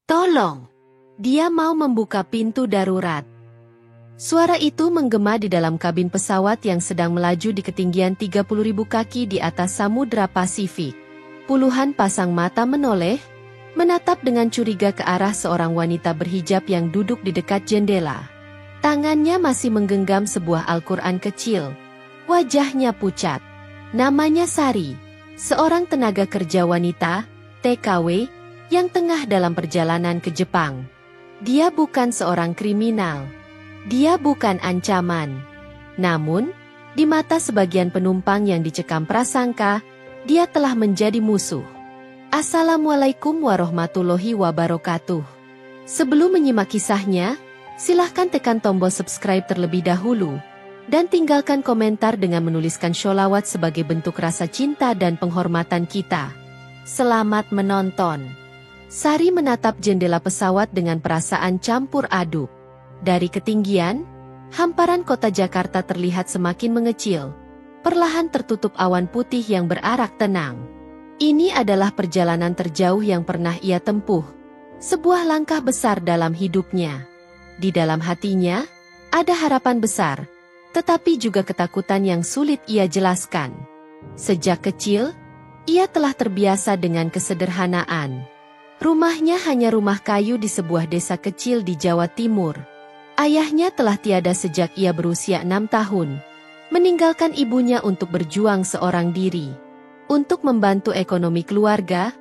Tolong! Dia mau membuka pintu darurat. Suara itu menggema di dalam kabin pesawat yang sedang melaju di ketinggian 30.000 kaki di atas Samudra Pasifik. Puluhan pasang mata menoleh, menatap dengan curiga ke arah seorang wanita berhijab yang duduk di dekat jendela. Tangannya masih menggenggam sebuah Al-Quran kecil. Wajahnya pucat. Namanya Sari, seorang tenaga kerja wanita, TKW, yang tengah dalam perjalanan ke Jepang. Dia bukan seorang kriminal. Dia bukan ancaman. Namun, di mata sebagian penumpang yang dicekam prasangka, dia telah menjadi musuh. Assalamualaikum warahmatullahi wabarakatuh. Sebelum menyimak kisahnya, silahkan tekan tombol subscribe terlebih dahulu, dan tinggalkan komentar dengan menuliskan sholawat sebagai bentuk rasa cinta dan penghormatan kita. Selamat menonton. Sari menatap jendela pesawat dengan perasaan campur aduk. Dari ketinggian, hamparan kota Jakarta terlihat semakin mengecil. Perlahan tertutup awan putih yang berarak tenang. Ini adalah perjalanan terjauh yang pernah ia tempuh. Sebuah langkah besar dalam hidupnya. Di dalam hatinya, ada harapan besar, tetapi juga ketakutan yang sulit ia jelaskan. Sejak kecil, ia telah terbiasa dengan kesederhanaan. Rumahnya hanya rumah kayu di sebuah desa kecil di Jawa Timur. Ayahnya telah tiada sejak ia berusia 6 tahun, meninggalkan ibunya untuk berjuang seorang diri. Untuk membantu ekonomi keluarga,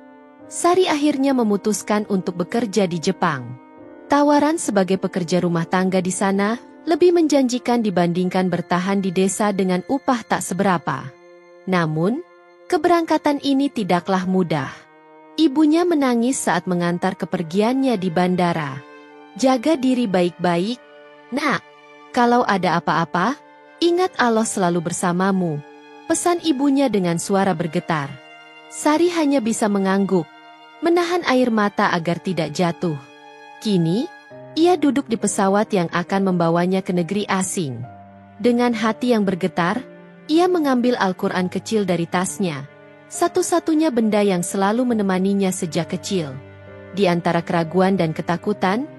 Sari akhirnya memutuskan untuk bekerja di Jepang. Tawaran sebagai pekerja rumah tangga di sana lebih menjanjikan dibandingkan bertahan di desa dengan upah tak seberapa. Namun, keberangkatan ini tidaklah mudah. Ibunya menangis saat mengantar kepergiannya di bandara. Jaga diri baik-baik, nak. Kalau ada apa-apa, ingat Allah selalu bersamamu, pesan ibunya dengan suara bergetar. Sari hanya bisa mengangguk, menahan air mata agar tidak jatuh. Kini, ia duduk di pesawat yang akan membawanya ke negeri asing. Dengan hati yang bergetar, ia mengambil Al-Quran kecil dari tasnya. Satu-satunya benda yang selalu menemaninya sejak kecil. Di antara keraguan dan ketakutan,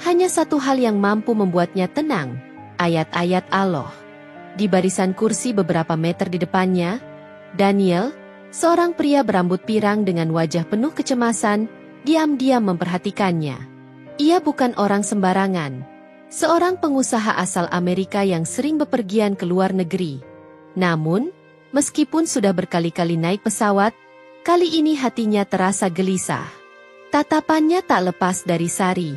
hanya satu hal yang mampu membuatnya tenang, ayat-ayat Allah. Di barisan kursi beberapa meter di depannya, Daniel, seorang pria berambut pirang dengan wajah penuh kecemasan, diam-diam memperhatikannya. Ia bukan orang sembarangan, seorang pengusaha asal Amerika yang sering bepergian ke luar negeri. Namun, meskipun sudah berkali-kali naik pesawat, kali ini hatinya terasa gelisah. Tatapannya tak lepas dari Sari.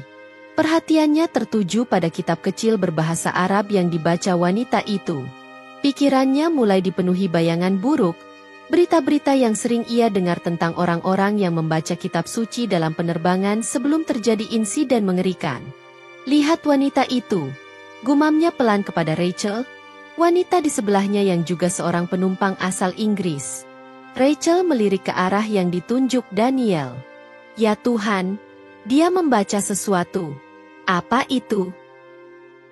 Perhatiannya tertuju pada kitab kecil berbahasa Arab yang dibaca wanita itu. Pikirannya mulai dipenuhi bayangan buruk, berita-berita yang sering ia dengar tentang orang-orang yang membaca kitab suci dalam penerbangan sebelum terjadi insiden mengerikan. Lihat wanita itu, gumamnya pelan kepada Rachel, wanita di sebelahnya yang juga seorang penumpang asal Inggris. Rachel melirik ke arah yang ditunjuk Daniel. Ya Tuhan, dia membaca sesuatu. Apa itu?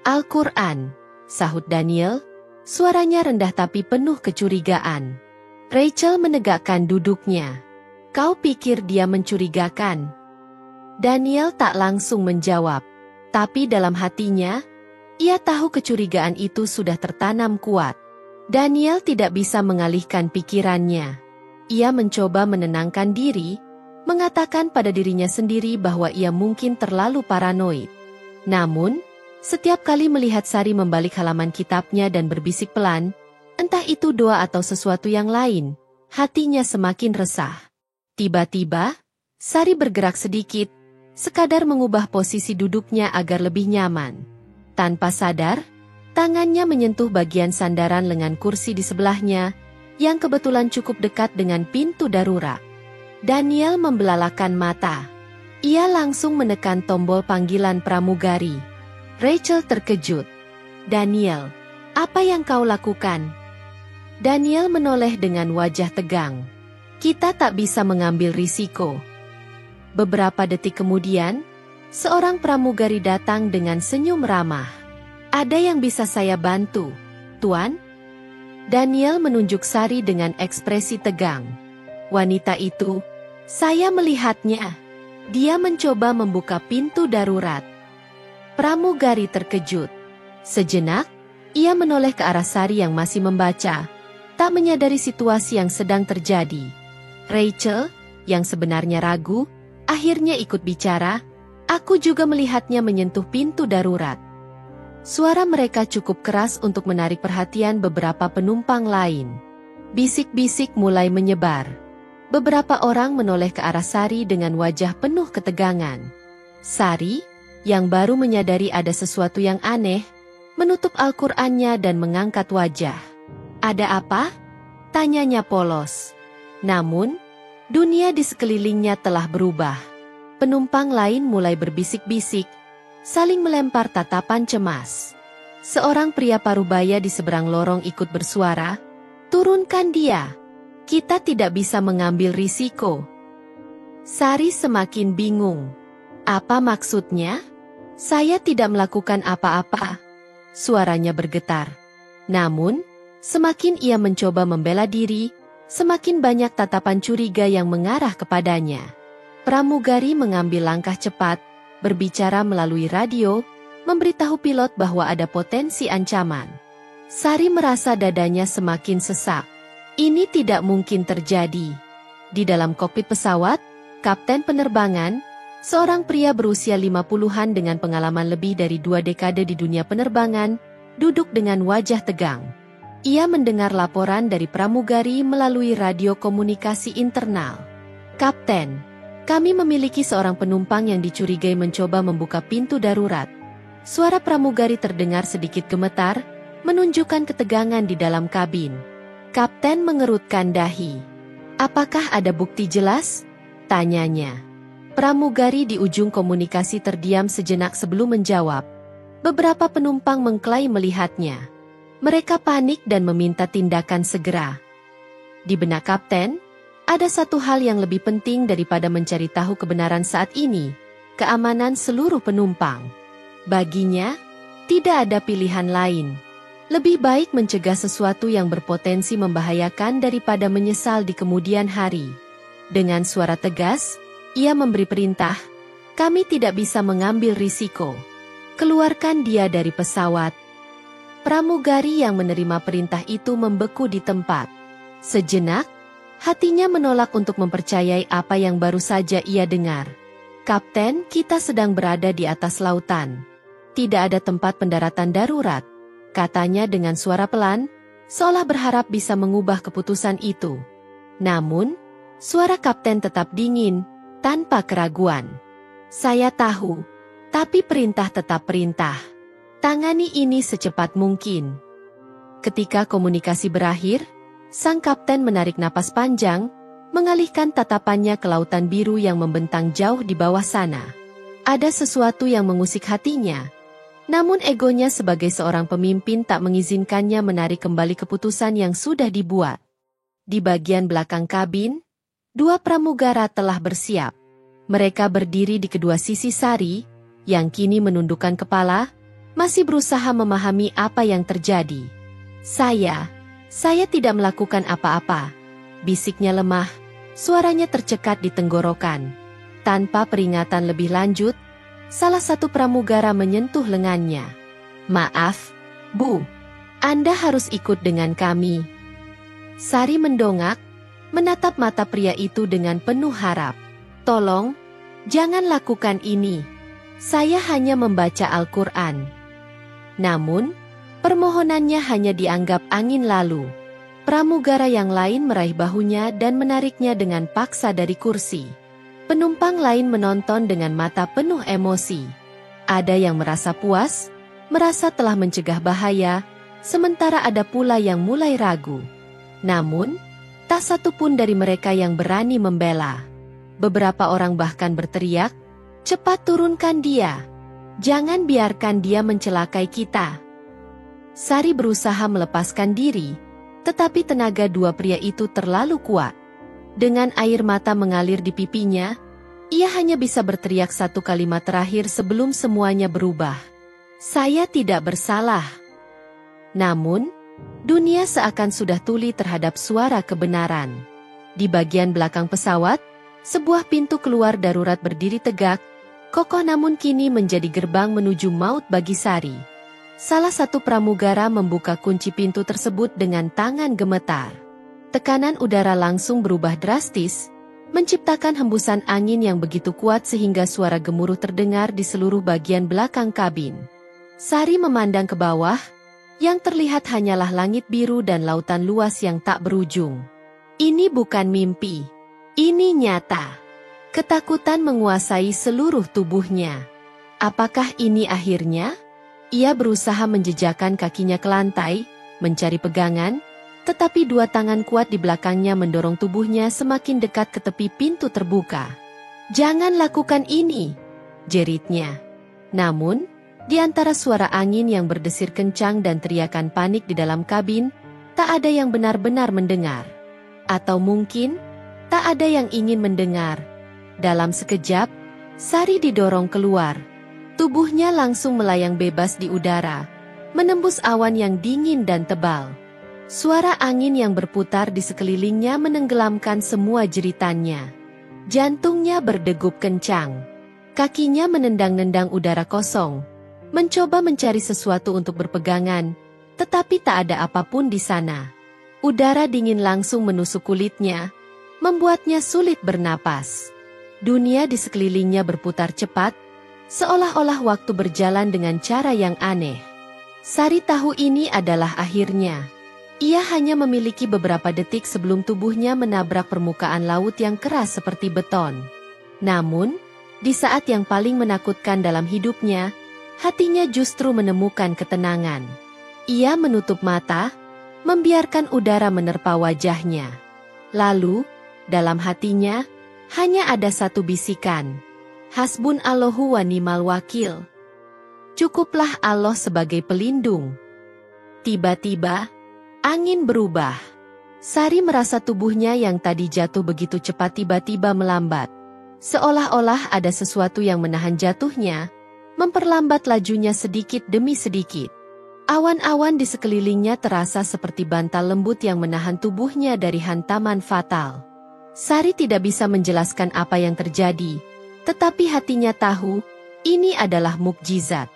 Al-Quran, sahut Daniel, suaranya rendah tapi penuh kecurigaan. Rachel menegakkan duduknya. Kau pikir dia mencurigakan? Daniel tak langsung menjawab, tapi dalam hatinya, ia tahu kecurigaan itu sudah tertanam kuat. Daniel tidak bisa mengalihkan pikirannya. Ia mencoba menenangkan diri, mengatakan pada dirinya sendiri bahwa ia mungkin terlalu paranoid. Namun, setiap kali melihat Sari membalik halaman kitabnya dan berbisik pelan, entah itu doa atau sesuatu yang lain, hatinya semakin resah. Tiba-tiba, Sari bergerak sedikit, sekadar mengubah posisi duduknya agar lebih nyaman. Tanpa sadar, tangannya menyentuh bagian sandaran lengan kursi di sebelahnya, yang kebetulan cukup dekat dengan pintu darurat. Daniel membelalakan mata. Ia langsung menekan tombol panggilan pramugari. Rachel terkejut. Daniel, apa yang kau lakukan? Daniel menoleh dengan wajah tegang. Kita tak bisa mengambil risiko. Beberapa detik kemudian, seorang pramugari datang dengan senyum ramah. Ada yang bisa saya bantu, Tuan? Daniel menunjuk Sari dengan ekspresi tegang. Wanita itu, saya melihatnya. Dia mencoba membuka pintu darurat. Pramugari terkejut. Sejenak, ia menoleh ke arah Sari yang masih membaca, tak menyadari situasi yang sedang terjadi. Rachel, yang sebenarnya ragu, akhirnya ikut bicara. Aku juga melihatnya menyentuh pintu darurat. Suara mereka cukup keras untuk menarik perhatian beberapa penumpang lain. Bisik-bisik mulai menyebar. Beberapa orang menoleh ke arah Sari dengan wajah penuh ketegangan. Sari, yang baru menyadari ada sesuatu yang aneh, menutup Al-Qur'annya dan mengangkat wajah. "Ada apa?" tanyanya polos. Namun, dunia di sekelilingnya telah berubah. Penumpang lain mulai berbisik-bisik, saling melempar tatapan cemas. Seorang pria parubaya di seberang lorong ikut bersuara, "Turunkan dia. Kita tidak bisa mengambil risiko." Sari semakin bingung. "Apa maksudnya?" "Saya tidak melakukan apa-apa." Suaranya bergetar. Namun, semakin ia mencoba membela diri, semakin banyak tatapan curiga yang mengarah kepadanya. Pramugari mengambil langkah cepat, berbicara melalui radio, memberitahu pilot bahwa ada potensi ancaman. Sari merasa dadanya semakin sesak. Ini tidak mungkin terjadi. Di dalam kokpit pesawat, kapten penerbangan, seorang pria berusia 50-an dengan pengalaman lebih dari 2 dekade di dunia penerbangan, duduk dengan wajah tegang. Ia mendengar laporan dari pramugari melalui radio komunikasi internal. "Kapten, kami memiliki seorang penumpang yang dicurigai mencoba membuka pintu darurat." Suara pramugari terdengar sedikit gemetar, menunjukkan ketegangan di dalam kabin. Kapten mengerutkan dahi. "Apakah ada bukti jelas?" tanyanya. Pramugari di ujung komunikasi terdiam sejenak sebelum menjawab. Beberapa penumpang mengklaim melihatnya. Mereka panik dan meminta tindakan segera. Di benak kapten, ada satu hal yang lebih penting daripada mencari tahu kebenaran saat ini, keamanan seluruh penumpang. Baginya, tidak ada pilihan lain. Lebih baik mencegah sesuatu yang berpotensi membahayakan daripada menyesal di kemudian hari. Dengan suara tegas, ia memberi perintah, "Kami tidak bisa mengambil risiko. Keluarkan dia dari pesawat." Pramugari yang menerima perintah itu membeku di tempat. Sejenak, hatinya menolak untuk mempercayai apa yang baru saja ia dengar. "Kapten, kita sedang berada di atas lautan. Tidak ada tempat pendaratan darurat," katanya dengan suara pelan, seolah berharap bisa mengubah keputusan itu. Namun, suara kapten tetap dingin, tanpa keraguan. "Saya tahu, tapi perintah tetap perintah. Tangani ini secepat mungkin." Ketika komunikasi berakhir, sang kapten menarik napas panjang, mengalihkan tatapannya ke lautan biru yang membentang jauh di bawah sana. Ada sesuatu yang mengusik hatinya. Namun egonya sebagai seorang pemimpin tak mengizinkannya menarik kembali keputusan yang sudah dibuat. Di bagian belakang kabin, 2 pramugara telah bersiap. Mereka berdiri di kedua sisi Sari, yang kini menundukkan kepala, masih berusaha memahami apa yang terjadi. Saya tidak melakukan apa-apa," bisiknya lemah, suaranya tercekat di tenggorokan. Tanpa peringatan lebih lanjut, salah satu pramugara menyentuh lengannya. "Maaf, Bu, Anda harus ikut dengan kami." Sari mendongak, menatap mata pria itu dengan penuh harap. "Tolong, jangan lakukan ini. Saya hanya membaca Al-Qur'an." Namun, permohonannya hanya dianggap angin lalu. Pramugara yang lain meraih bahunya dan menariknya dengan paksa dari kursi. Penumpang lain menonton dengan mata penuh emosi. Ada yang merasa puas, merasa telah mencegah bahaya, sementara ada pula yang mulai ragu. Namun, tak satu pun dari mereka yang berani membela. Beberapa orang bahkan berteriak, "Cepat turunkan dia! Jangan biarkan dia mencelakai kita." Sari berusaha melepaskan diri, tetapi tenaga 2 pria itu terlalu kuat. Dengan air mata mengalir di pipinya, ia hanya bisa berteriak satu kalimat terakhir sebelum semuanya berubah. "Saya tidak bersalah." Namun, dunia seakan sudah tuli terhadap suara kebenaran. Di bagian belakang pesawat, Sebuah pintu keluar darurat berdiri tegak, kokoh namun kini menjadi gerbang menuju maut bagi Sari. Salah satu pramugara membuka kunci pintu tersebut dengan tangan gemetar. Tekanan udara langsung berubah drastis, menciptakan hembusan angin yang begitu kuat sehingga suara gemuruh terdengar di seluruh bagian belakang kabin. Sari memandang ke bawah, yang terlihat hanyalah langit biru dan lautan luas yang tak berujung. Ini bukan mimpi. Ini nyata. Ketakutan menguasai seluruh tubuhnya. Apakah ini akhirnya? Ia berusaha menjejakkan kakinya ke lantai, mencari pegangan, tetapi dua tangan kuat di belakangnya mendorong tubuhnya semakin dekat ke tepi pintu terbuka. "Jangan lakukan ini," jeritnya. Namun, di antara suara angin yang berdesir kencang dan teriakan panik di dalam kabin, tak ada yang benar-benar mendengar. Atau mungkin, tak ada yang ingin mendengar. Dalam sekejap, Sari didorong keluar. Tubuhnya langsung melayang bebas di udara, menembus awan yang dingin dan tebal. Suara angin yang berputar di sekelilingnya menenggelamkan semua jeritannya. Jantungnya berdegup kencang. Kakinya menendang-nendang udara kosong, mencoba mencari sesuatu untuk berpegangan, tetapi tak ada apapun di sana. Udara dingin langsung menusuk kulitnya, membuatnya sulit bernapas. Dunia di sekelilingnya berputar cepat, seolah-olah waktu berjalan dengan cara yang aneh. Sari tahu ini adalah akhirnya. Ia hanya memiliki beberapa detik sebelum tubuhnya menabrak permukaan laut yang keras seperti beton. Namun, di saat yang paling menakutkan dalam hidupnya, hatinya justru menemukan ketenangan. Ia menutup mata, membiarkan udara menerpa wajahnya. Lalu, dalam hatinya, hanya ada satu bisikan. Hasbunallahu wa ni'mal wakil. Cukuplah Allah sebagai pelindung. Tiba-tiba, angin berubah. Sari merasa tubuhnya yang tadi jatuh begitu cepat tiba-tiba melambat. Seolah-olah ada sesuatu yang menahan jatuhnya, memperlambat lajunya sedikit demi sedikit. Awan-awan di sekelilingnya terasa seperti bantal lembut yang menahan tubuhnya dari hantaman fatal. Sari tidak bisa menjelaskan apa yang terjadi, tetapi hatinya tahu, ini adalah mukjizat.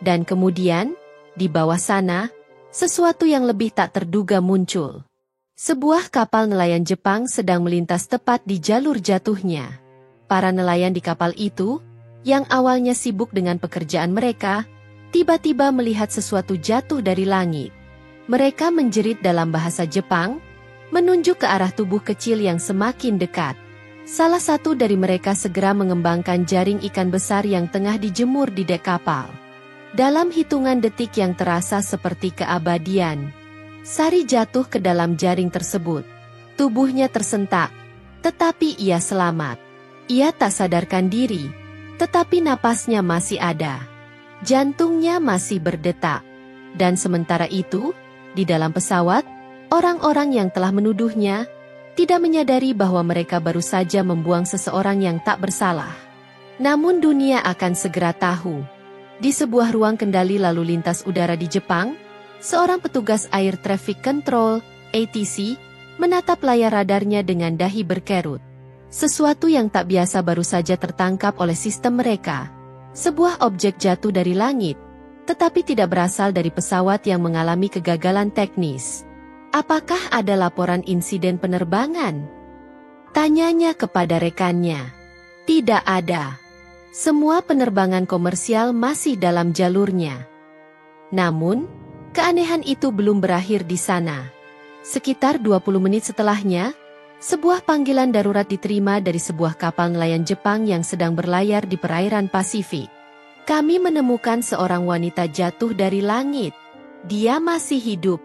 Dan kemudian, di bawah sana, sesuatu yang lebih tak terduga muncul. Sebuah kapal nelayan Jepang sedang melintas tepat di jalur jatuhnya. Para nelayan di kapal itu, yang awalnya sibuk dengan pekerjaan mereka, tiba-tiba melihat sesuatu jatuh dari langit. Mereka menjerit dalam bahasa Jepang, menunjuk ke arah tubuh kecil yang semakin dekat. Salah satu dari mereka segera mengembangkan jaring ikan besar yang tengah dijemur di dek kapal. Dalam hitungan detik yang terasa seperti keabadian, Sari jatuh ke dalam jaring tersebut. Tubuhnya tersentak, tetapi ia selamat. Ia tak sadarkan diri, tetapi napasnya masih ada. Jantungnya masih berdetak. Dan sementara itu, di dalam pesawat, orang-orang yang telah menuduhnya tidak menyadari bahwa mereka baru saja membuang seseorang yang tak bersalah. Namun dunia akan segera tahu. Di sebuah ruang kendali lalu lintas udara di Jepang, seorang petugas Air Traffic Control, ATC, menatap layar radarnya dengan dahi berkerut. Sesuatu yang tak biasa baru saja tertangkap oleh sistem mereka. Sebuah objek jatuh dari langit, tetapi tidak berasal dari pesawat yang mengalami kegagalan teknis. Apakah ada laporan insiden penerbangan? Tanyanya kepada rekannya. Tidak ada. Semua penerbangan komersial masih dalam jalurnya. Namun, keanehan itu belum berakhir di sana. Sekitar 20 menit setelahnya, sebuah panggilan darurat diterima dari sebuah kapal nelayan Jepang yang sedang berlayar di perairan Pasifik. Kami menemukan seorang wanita jatuh dari langit. Dia masih hidup.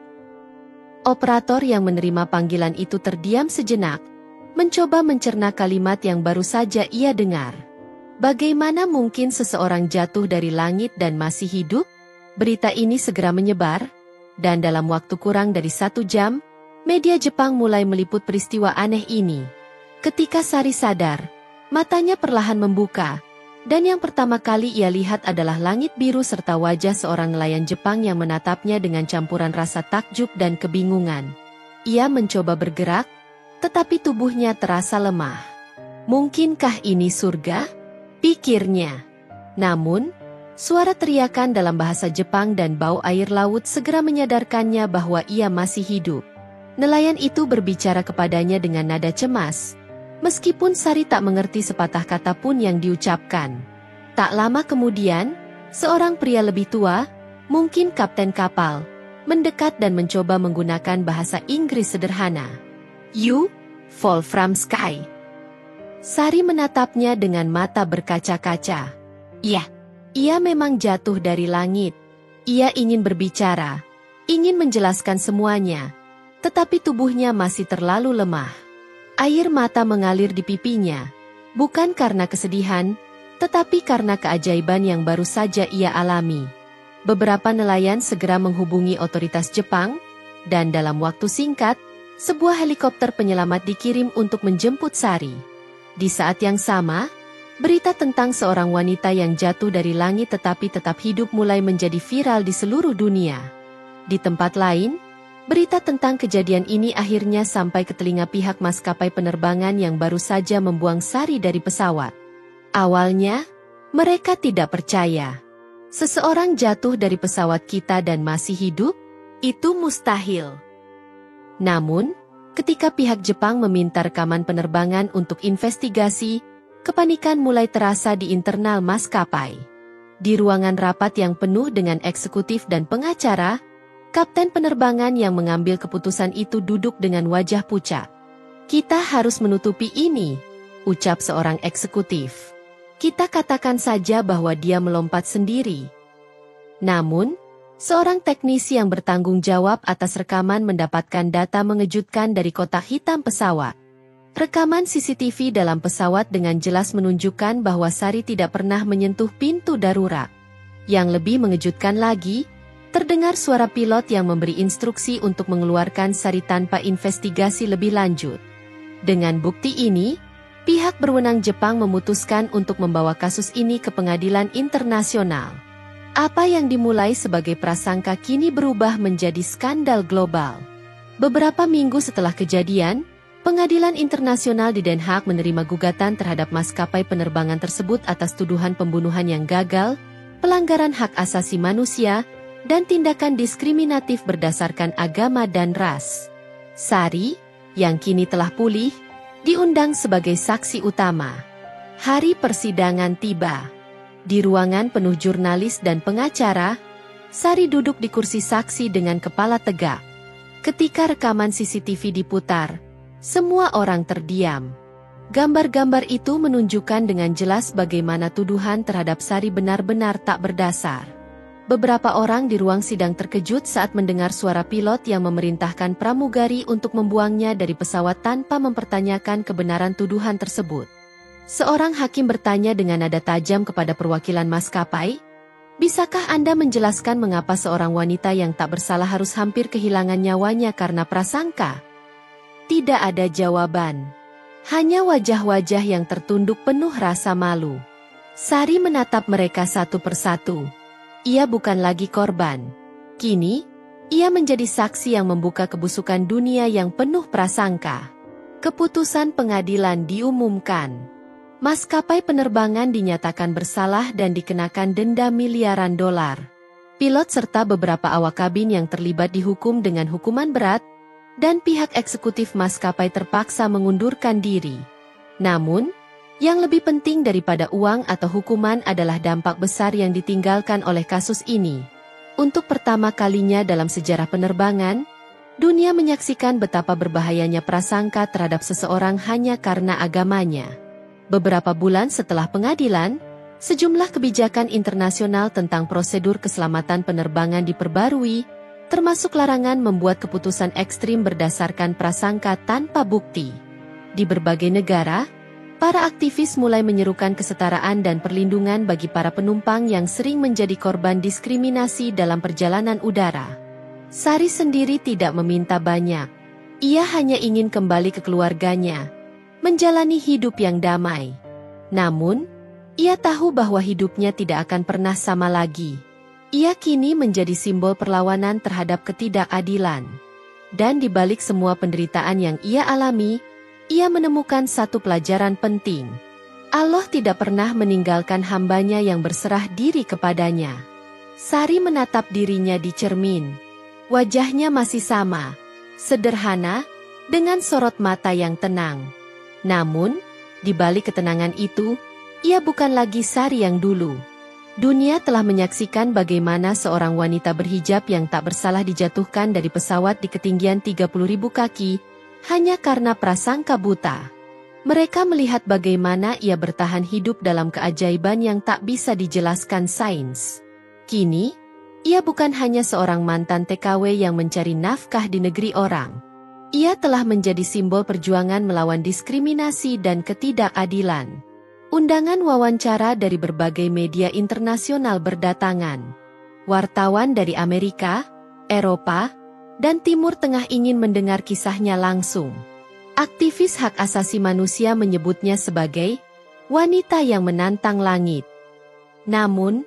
Operator yang menerima panggilan itu terdiam sejenak, mencoba mencerna kalimat yang baru saja ia dengar. Bagaimana mungkin seseorang jatuh dari langit dan masih hidup? Berita ini segera menyebar, dan dalam waktu kurang dari 1 jam, media Jepang mulai meliput peristiwa aneh ini. Ketika Sari sadar, matanya perlahan membuka, dan yang pertama kali ia lihat adalah langit biru serta wajah seorang nelayan Jepang yang menatapnya dengan campuran rasa takjub dan kebingungan. Ia mencoba bergerak, tetapi tubuhnya terasa lemah. Mungkinkah ini surga? Pikirnya. Namun, suara teriakan dalam bahasa Jepang dan bau air laut segera menyadarkannya bahwa ia masih hidup. Nelayan itu berbicara kepadanya dengan nada cemas, meskipun Sari tak mengerti sepatah kata pun yang diucapkan. Tak lama kemudian, seorang pria lebih tua, mungkin kapten kapal, mendekat dan mencoba menggunakan bahasa Inggris sederhana. "You fall from sky." Sari menatapnya dengan mata berkaca-kaca. "Ya, ia memang jatuh dari langit." Ia ingin berbicara, ingin menjelaskan semuanya, tetapi tubuhnya masih terlalu lemah. Air mata mengalir di pipinya, bukan karena kesedihan, tetapi karena keajaiban yang baru saja ia alami. Beberapa nelayan segera menghubungi otoritas Jepang, dan dalam waktu singkat, sebuah helikopter penyelamat dikirim untuk menjemput Sari. Di saat yang sama, berita tentang seorang wanita yang jatuh dari langit tetapi tetap hidup mulai menjadi viral di seluruh dunia. Di tempat lain, berita tentang kejadian ini akhirnya sampai ke telinga pihak maskapai penerbangan yang baru saja membuang Sari dari pesawat. Awalnya, mereka tidak percaya. Seseorang jatuh dari pesawat kita dan masih hidup? Itu mustahil. Namun, ketika pihak Jepang meminta rekaman penerbangan untuk investigasi, kepanikan mulai terasa di internal maskapai. Di ruangan rapat yang penuh dengan eksekutif dan pengacara, kapten penerbangan yang mengambil keputusan itu duduk dengan wajah pucat. "Kita harus menutupi ini," ucap seorang eksekutif. "Kita katakan saja bahwa dia melompat sendiri." Namun, seorang teknisi yang bertanggung jawab atas rekaman mendapatkan data mengejutkan dari kotak hitam pesawat. Rekaman CCTV dalam pesawat dengan jelas menunjukkan bahwa Sari tidak pernah menyentuh pintu darurat. Yang lebih mengejutkan lagi, terdengar suara pilot yang memberi instruksi untuk mengeluarkan Sari tanpa investigasi lebih lanjut. Dengan bukti ini, pihak berwenang Jepang memutuskan untuk membawa kasus ini ke pengadilan internasional. Apa yang dimulai sebagai prasangka kini berubah menjadi skandal global. Beberapa minggu setelah kejadian, pengadilan internasional di Den Haag menerima gugatan terhadap maskapai penerbangan tersebut atas tuduhan pembunuhan yang gagal, pelanggaran hak asasi manusia, dan tindakan diskriminatif berdasarkan agama dan ras. Sari, yang kini telah pulih, diundang sebagai saksi utama. Hari persidangan tiba. Di ruangan penuh jurnalis dan pengacara, Sari duduk di kursi saksi dengan kepala tegak. Ketika rekaman CCTV diputar, semua orang terdiam. Gambar-gambar itu menunjukkan dengan jelas bagaimana tuduhan terhadap Sari benar-benar tak berdasar. Beberapa orang di ruang sidang terkejut saat mendengar suara pilot yang memerintahkan pramugari untuk membuangnya dari pesawat tanpa mempertanyakan kebenaran tuduhan tersebut. Seorang hakim bertanya dengan nada tajam kepada perwakilan maskapai, "Bisakah Anda menjelaskan mengapa seorang wanita yang tak bersalah harus hampir kehilangan nyawanya karena prasangka?" Tidak ada jawaban. Hanya wajah-wajah yang tertunduk penuh rasa malu. Sari menatap mereka satu persatu. Ia bukan lagi korban. Kini, ia menjadi saksi yang membuka kebusukan dunia yang penuh prasangka. Keputusan pengadilan diumumkan. Maskapai penerbangan dinyatakan bersalah dan dikenakan denda miliaran dolar. Pilot serta beberapa awak kabin yang terlibat dihukum dengan hukuman berat, dan pihak eksekutif maskapai terpaksa mengundurkan diri. Namun, yang lebih penting daripada uang atau hukuman adalah dampak besar yang ditinggalkan oleh kasus ini. Untuk pertama kalinya dalam sejarah penerbangan, dunia menyaksikan betapa berbahayanya prasangka terhadap seseorang hanya karena agamanya. Beberapa bulan setelah pengadilan, sejumlah kebijakan internasional tentang prosedur keselamatan penerbangan diperbarui, termasuk larangan membuat keputusan ekstrim berdasarkan prasangka tanpa bukti. Di berbagai negara, para aktivis mulai menyerukan kesetaraan dan perlindungan bagi para penumpang yang sering menjadi korban diskriminasi dalam perjalanan udara. Sari sendiri tidak meminta banyak. Ia hanya ingin kembali ke keluarganya, menjalani hidup yang damai. Namun, ia tahu bahwa hidupnya tidak akan pernah sama lagi. Ia kini menjadi simbol perlawanan terhadap ketidakadilan. Dan di balik semua penderitaan yang ia alami, ia menemukan satu pelajaran penting. Allah tidak pernah meninggalkan hambanya yang berserah diri kepadanya. Sari menatap dirinya di cermin. Wajahnya masih sama, sederhana, dengan sorot mata yang tenang. Namun, di balik ketenangan itu, ia bukan lagi Sari yang dulu. Dunia telah menyaksikan bagaimana seorang wanita berhijab yang tak bersalah dijatuhkan dari pesawat di ketinggian 30.000 kaki, hanya karena prasangka buta. Mereka melihat bagaimana ia bertahan hidup dalam keajaiban yang tak bisa dijelaskan sains. Kini, ia bukan hanya seorang mantan TKW yang mencari nafkah di negeri orang. Ia telah menjadi simbol perjuangan melawan diskriminasi dan ketidakadilan. Undangan wawancara dari berbagai media internasional berdatangan. Wartawan dari Amerika, Eropa, dan Timur Tengah ingin mendengar kisahnya langsung. Aktivis hak asasi manusia menyebutnya sebagai wanita yang menantang langit. Namun,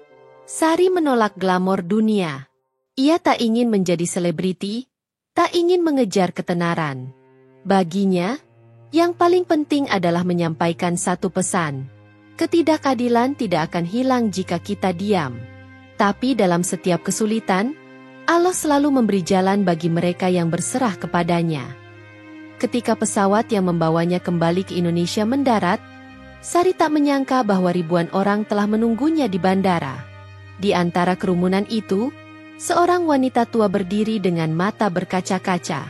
Sari menolak glamor dunia. Ia tak ingin menjadi selebriti, tak ingin mengejar ketenaran. Baginya, yang paling penting adalah menyampaikan satu pesan. Ketidakadilan tidak akan hilang jika kita diam. Tapi dalam setiap kesulitan, Allah selalu memberi jalan bagi mereka yang berserah kepadanya. Ketika pesawat yang membawanya kembali ke Indonesia mendarat, Sari tak menyangka bahwa ribuan orang telah menunggunya di bandara. Di antara kerumunan itu, seorang wanita tua berdiri dengan mata berkaca-kaca.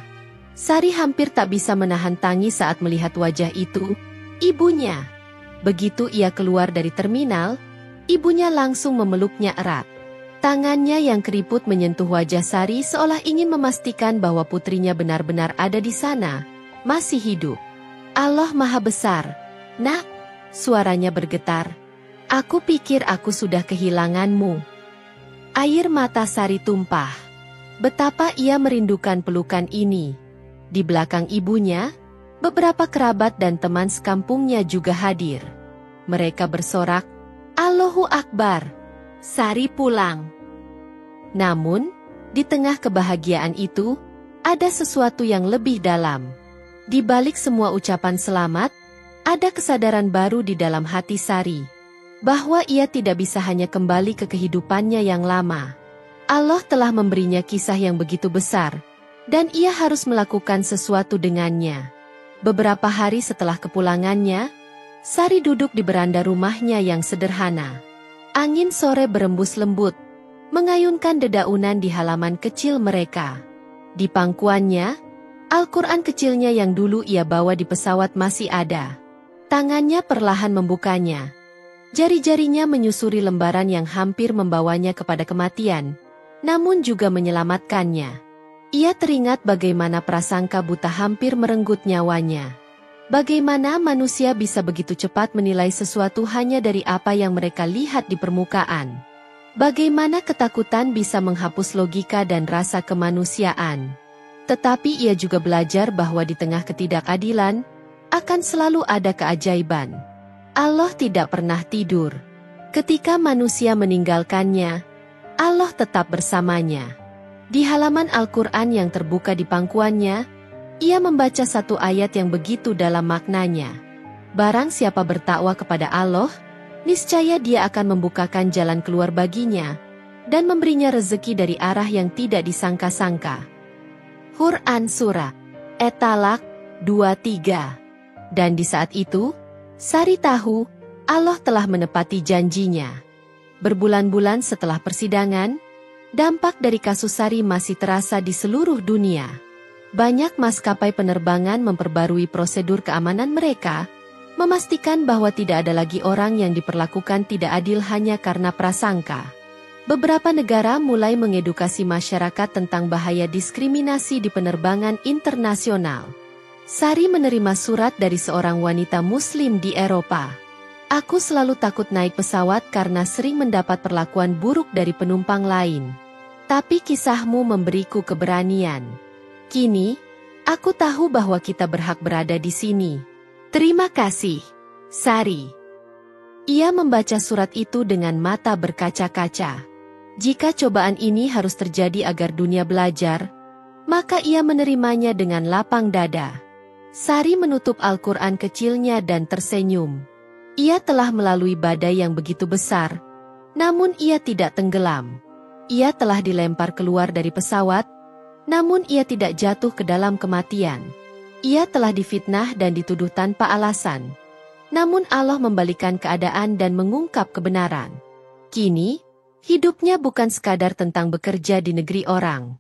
Sari hampir tak bisa menahan tangis saat melihat wajah itu, ibunya. Begitu ia keluar dari terminal, ibunya langsung memeluknya erat. Tangannya yang keriput menyentuh wajah Sari seolah ingin memastikan bahwa putrinya benar-benar ada di sana, masih hidup. Allah Maha Besar, Nak, suaranya bergetar. Aku pikir aku sudah kehilanganmu. Air mata Sari tumpah. Betapa ia merindukan pelukan ini. Di belakang ibunya, beberapa kerabat dan teman sekampungnya juga hadir. Mereka bersorak, Allahu Akbar, Sari pulang. Namun, di tengah kebahagiaan itu, ada sesuatu yang lebih dalam. Di balik semua ucapan selamat, ada kesadaran baru di dalam hati Sari, bahwa ia tidak bisa hanya kembali ke kehidupannya yang lama. Allah telah memberinya kisah yang begitu besar, dan ia harus melakukan sesuatu dengannya. Beberapa hari setelah kepulangannya, Sari duduk di beranda rumahnya yang sederhana. Angin sore berembus lembut, mengayunkan dedaunan di halaman kecil mereka. Di pangkuannya, Al-Quran kecilnya yang dulu ia bawa di pesawat masih ada. Tangannya perlahan membukanya. Jari-jarinya menyusuri lembaran yang hampir membawanya kepada kematian, namun juga menyelamatkannya. Ia teringat bagaimana prasangka buta hampir merenggut nyawanya. Bagaimana manusia bisa begitu cepat menilai sesuatu hanya dari apa yang mereka lihat di permukaan. Bagaimana ketakutan bisa menghapus logika dan rasa kemanusiaan. Tetapi ia juga belajar bahwa di tengah ketidakadilan, akan selalu ada keajaiban. Allah tidak pernah tidur. Ketika manusia meninggalkannya, Allah tetap bersamanya. Di halaman Al-Quran yang terbuka di pangkuannya, ia membaca satu ayat yang begitu dalam maknanya. Barang siapa bertakwa kepada Allah, niscaya Dia akan membukakan jalan keluar baginya, dan memberinya rezeki dari arah yang tidak disangka-sangka. Quran Surah At-Talaq 23. Dan di saat itu, Sari tahu, Allah telah menepati janjinya. Berbulan-bulan setelah persidangan, dampak dari kasus Sari masih terasa di seluruh dunia. Banyak maskapai penerbangan memperbarui prosedur keamanan mereka, memastikan bahwa tidak ada lagi orang yang diperlakukan tidak adil hanya karena prasangka. Beberapa negara mulai mengedukasi masyarakat tentang bahaya diskriminasi di penerbangan internasional. Sari menerima surat dari seorang wanita Muslim di Eropa. Aku selalu takut naik pesawat karena sering mendapat perlakuan buruk dari penumpang lain. Tapi kisahmu memberiku keberanian. Kini, aku tahu bahwa kita berhak berada di sini. Terima kasih, Sari. Ia membaca surat itu dengan mata berkaca-kaca. Jika cobaan ini harus terjadi agar dunia belajar, maka ia menerimanya dengan lapang dada. Sari menutup Al-Quran kecilnya dan tersenyum. Ia telah melalui badai yang begitu besar, namun ia tidak tenggelam. Ia telah dilempar keluar dari pesawat, namun ia tidak jatuh ke dalam kematian. Ia telah difitnah dan dituduh tanpa alasan. Namun Allah membalikan keadaan dan mengungkap kebenaran. Kini, hidupnya bukan sekadar tentang bekerja di negeri orang.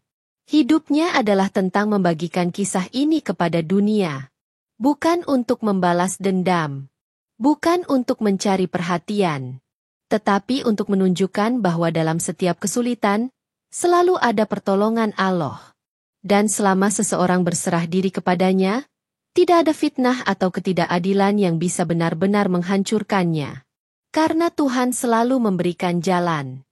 Hidupnya adalah tentang membagikan kisah ini kepada dunia. Bukan untuk membalas dendam. Bukan untuk mencari perhatian. Tetapi untuk menunjukkan bahwa dalam setiap kesulitan, selalu ada pertolongan Allah. Dan selama seseorang berserah diri kepadanya, tidak ada fitnah atau ketidakadilan yang bisa benar-benar menghancurkannya. Karena Tuhan selalu memberikan jalan.